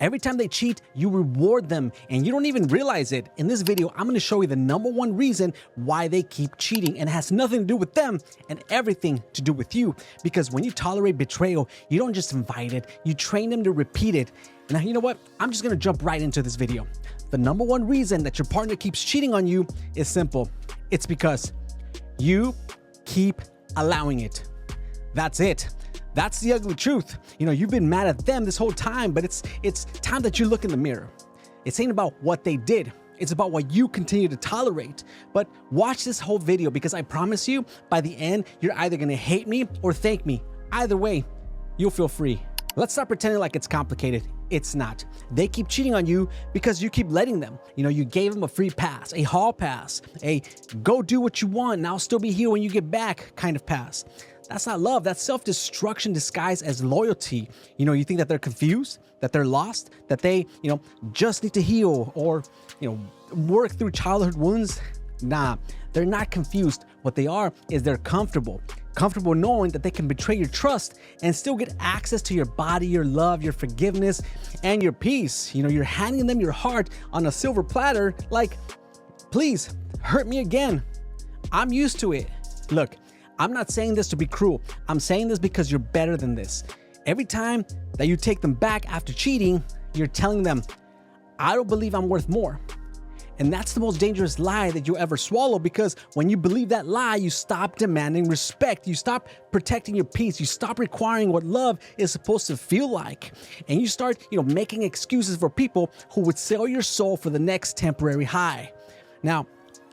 Every time they cheat, you reward them and you don't even realize it. In this video, I'm going to show you the #1 reason why they keep cheating, and it has nothing to do with them and everything to do with you. Because when you tolerate betrayal, you don't just invite it, you train them to repeat it. Now, you know what? I'm just going to jump right into this video. The #1 reason that your partner keeps cheating on you is simple. It's because you keep allowing it. That's it. That's the ugly truth. You know, you've been mad at them this whole time, but it's time that you look in the mirror. It's ain't about what they did. It's about what you continue to tolerate. But watch this whole video, because I promise you, by the end, you're either gonna hate me or thank me. Either way, you'll feel free. Let's stop pretending like it's complicated. It's not. They keep cheating on you because you keep letting them. You know, you gave them a free pass, a hall pass, a go do what you want and I'll still be here when you get back kind of pass. That's not love. That's self-destruction disguised as loyalty. You know, you think that they're confused, that they're lost, that they, just need to heal or, work through childhood wounds. Nah, they're not confused. What they are is they're comfortable. Comfortable knowing that they can betray your trust and still get access to your body, your love, your forgiveness, and your peace. You know, you're handing them your heart on a silver platter like, please, hurt me again. I'm used to it. Look, I'm not saying this to be cruel. I'm saying this because you're better than this. Every time that you take them back after cheating, you're telling them, I don't believe I'm worth more. And that's the most dangerous lie that you ever swallow, because when you believe that lie, you stop demanding respect. You stop protecting your peace. You stop requiring what love is supposed to feel like. And you start, making excuses for people who would sell your soul for the next temporary high. Now,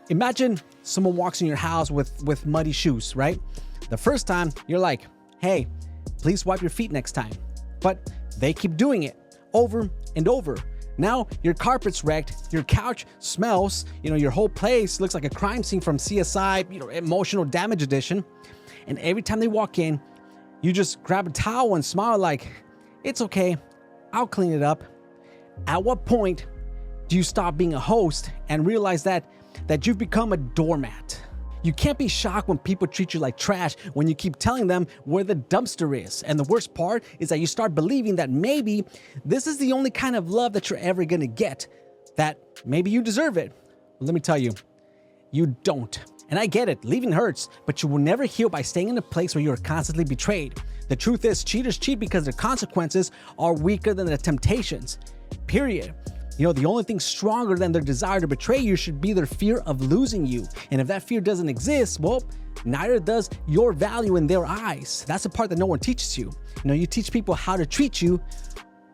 imagine someone walks in your house with muddy shoes, right? The first time you're like, hey, please wipe your feet next time. But they keep doing it over and over. Now your carpet's wrecked, your couch smells, your whole place looks like a crime scene from CSI, Emotional Damage Edition. And every time they walk in, you just grab a towel and smile like, it's okay, I'll clean it up. At what point do you stop being a host and realize that you've become a doormat? You can't be shocked when people treat you like trash when you keep telling them where the dumpster is. And the worst part is that you start believing that maybe this is the only kind of love that you're ever gonna get, that maybe you deserve it. Well, let me tell you, you don't. And I get it, leaving hurts, but you will never heal by staying in a place where you are constantly betrayed. The truth is, cheaters cheat because their consequences are weaker than their temptations, period. The only thing stronger than their desire to betray you should be their fear of losing you. And if that fear doesn't exist, well, neither does your value in their eyes. That's the part that no one teaches you. You teach people how to treat you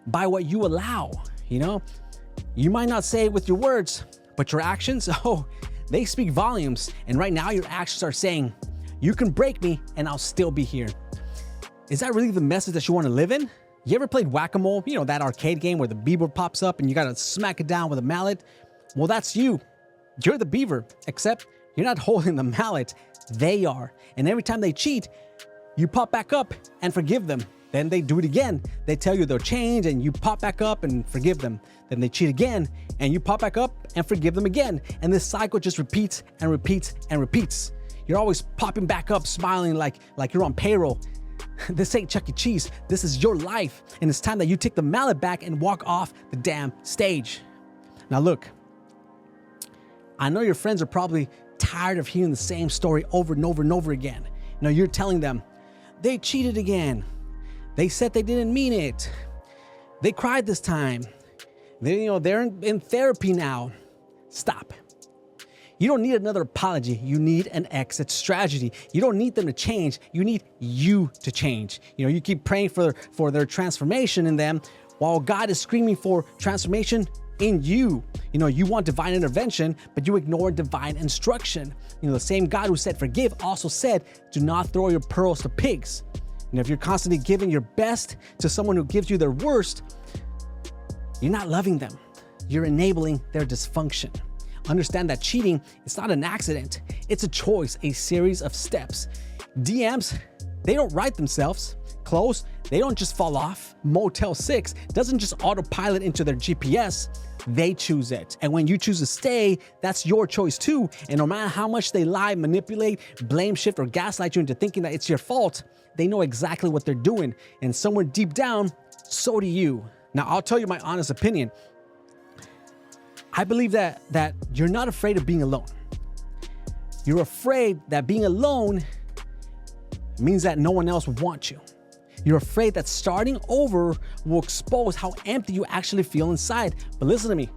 by what you allow. You might not say it with your words, but your actions, they speak volumes. And right now your actions are saying, you can break me and I'll still be here. Is that really the message that you want to live in? You ever played whack-a-mole? That arcade game where the beaver pops up and you gotta smack it down with a mallet? Well, that's you. You're the beaver, except you're not holding the mallet. They are. And every time they cheat, you pop back up and forgive them. Then they do it again. They tell you they'll change and you pop back up and forgive them. Then they cheat again and you pop back up and forgive them again. And this cycle just repeats and repeats and repeats. You're always popping back up, smiling like you're on payroll. This ain't Chuck E. Cheese. This is your life. And it's time that you take the mallet back and walk off the damn stage. Now look, I know your friends are probably tired of hearing the same story over and over and over again. You're telling them, they cheated again. They said they didn't mean it. They cried this time. They're in therapy now. Stop. You don't need another apology. You need an exit strategy. You don't need them to change. You need you to change. You keep praying for their transformation in them while God is screaming for transformation in you. You want divine intervention, but you ignore divine instruction. The same God who said forgive also said, do not throw your pearls to pigs. If you're constantly giving your best to someone who gives you their worst, you're not loving them. You're enabling their dysfunction. Understand that cheating is not an accident. It's a choice, a series of steps. DMs, they don't write themselves. Clothes, they don't just fall off. Motel 6 doesn't just autopilot into their GPS. They choose it. And when you choose to stay, that's your choice too. And no matter how much they lie, manipulate, blame shift, or gaslight you into thinking that it's your fault, they know exactly what they're doing. And somewhere deep down, so do you. Now, I'll tell you my honest opinion. I believe that you're not afraid of being alone. You're afraid that being alone means that no one else will want you. You're afraid that starting over will expose how empty you actually feel inside. But listen to me.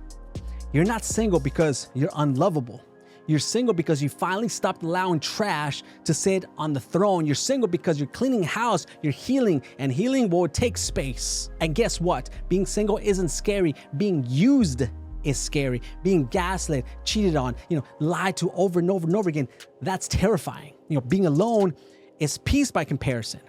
You're not single because you're unlovable. You're single because you finally stopped allowing trash to sit on the throne. You're single because you're cleaning house, you're healing, and healing will take space. And guess what? Being single isn't scary. Being used is scary. Being gaslit, cheated on, lied to over and over and over again, that's terrifying. Being alone is peace by comparison.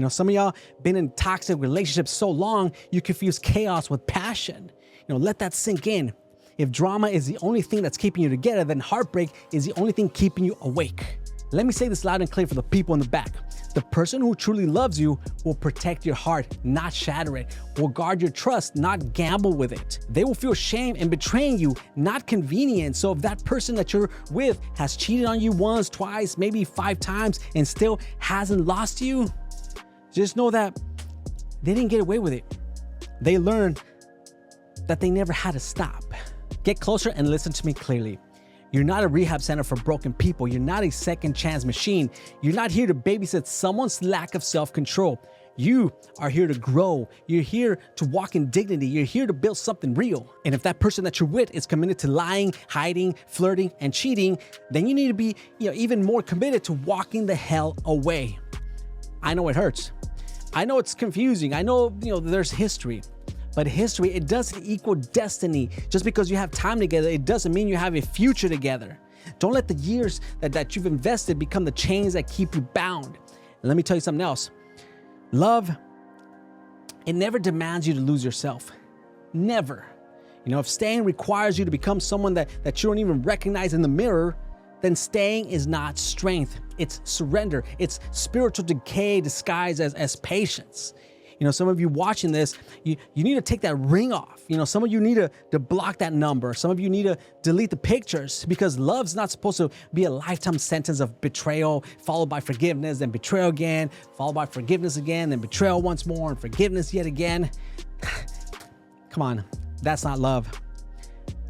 Some of y'all been in toxic relationships so long, you confuse chaos with passion. Let that sink in. If drama is the only thing that's keeping you together, then heartbreak is the only thing keeping you awake. Let me say this loud and clear for the people in the back. The person who truly loves you will protect your heart, not shatter it, will guard your trust, not gamble with it. They will feel shame in betraying you, not convenience. So if that person that you're with has cheated on you once, twice, maybe 5 times, and still hasn't lost you, just know that they didn't get away with it. They learned that they never had to stop. Get closer and listen to me clearly. You're not a rehab center for broken people. You're not a second chance machine. You're not here to babysit someone's lack of self-control. You are here to grow. You're here to walk in dignity. You're here to build something real. And if that person that you're with is committed to lying, hiding, flirting, and cheating, then you need to be, even more committed to walking the hell away. I know it hurts. I know it's confusing. I know, there's history. But history, it doesn't equal destiny. Just because you have time together, it doesn't mean you have a future together. Don't let the years that you've invested become the chains that keep you bound. And let me tell you something else. Love, it never demands you to lose yourself. Never. If staying requires you to become someone that you don't even recognize in the mirror, then staying is not strength. It's surrender. It's spiritual decay disguised as patience. Some of you watching this, you need to take that ring off. Some of you need to block that number. Some of you need to delete the pictures, because love's not supposed to be a lifetime sentence of betrayal, followed by forgiveness, then betrayal again, followed by forgiveness again, then betrayal once more, and forgiveness yet again. Come on, that's not love.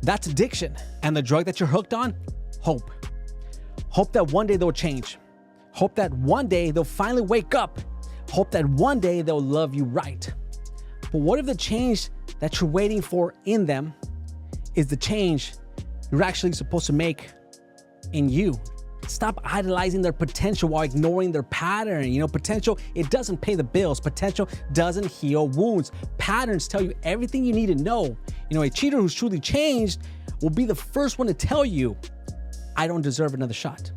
That's addiction. And the drug that you're hooked on? Hope. Hope that one day they'll change. Hope that one day they'll finally wake up. Hope that one day they'll love you right. But what if the change that you're waiting for in them is the change you're actually supposed to make in you? Stop idolizing their potential while ignoring their pattern. Potential, it doesn't pay the bills. Potential doesn't heal wounds. Patterns tell you everything you need to know. A cheater who's truly changed will be the first one to tell you, I don't deserve another shot.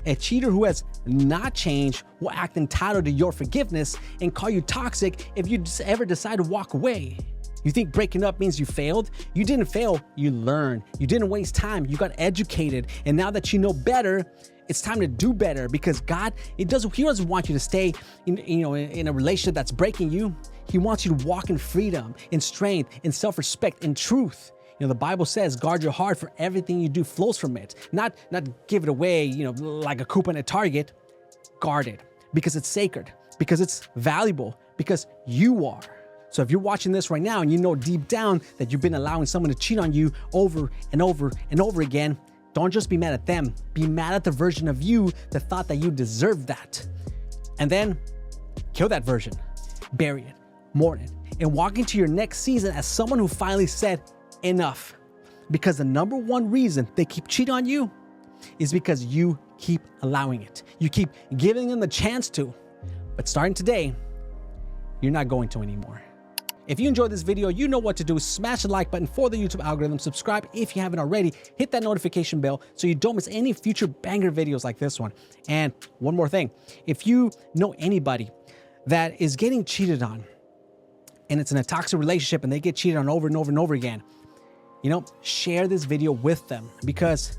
A cheater who has not changed will act entitled to your forgiveness and call you toxic if you ever decide to walk away. You think breaking up means you failed? You didn't fail, you learned. You didn't waste time, you got educated. And now that you know better, it's time to do better, because God, He doesn't want you to stay in a relationship that's breaking you. He wants you to walk in freedom, in strength, in self-respect, in truth. The Bible says, guard your heart, for everything you do flows from it. Not give it away, like a coupon at Target. Guard it, because it's sacred, because it's valuable, because you are. So if you're watching this right now and you know deep down that you've been allowing someone to cheat on you over and over and over again, don't just be mad at them. Be mad at the version of you that thought that you deserved that. And then kill that version, bury it, mourn it, and walk into your next season as someone who finally said, enough. Because the number one reason they keep cheating on you is because you keep allowing it. You keep giving them the chance to. But starting today, you're not going to anymore. If you enjoyed this video, you know what to do. Smash the like button for the YouTube algorithm. Subscribe if you haven't already. Hit that notification bell so you don't miss any future banger videos like this one. And one more thing. If you know anybody that is getting cheated on, and it's in a toxic relationship and they get cheated on over and over and over again, share this video with them, because,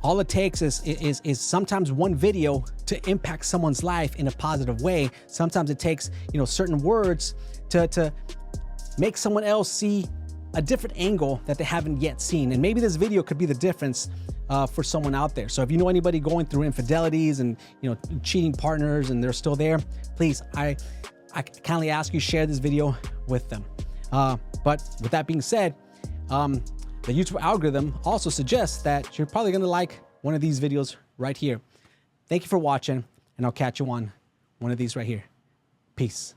all it takes is sometimes one video to impact someone's life in a positive way. Sometimes it takes, certain words to make someone else see a different angle that they haven't yet seen. And maybe this video could be the difference for someone out there. So if you know anybody going through infidelities and, cheating partners and they're still there, please, I I kindly ask you share this video with them. But with that being said, the YouTube algorithm also suggests that you're probably gonna like one of these videos right here. Thank you for watching, and I'll catch you on one of these right here. Peace.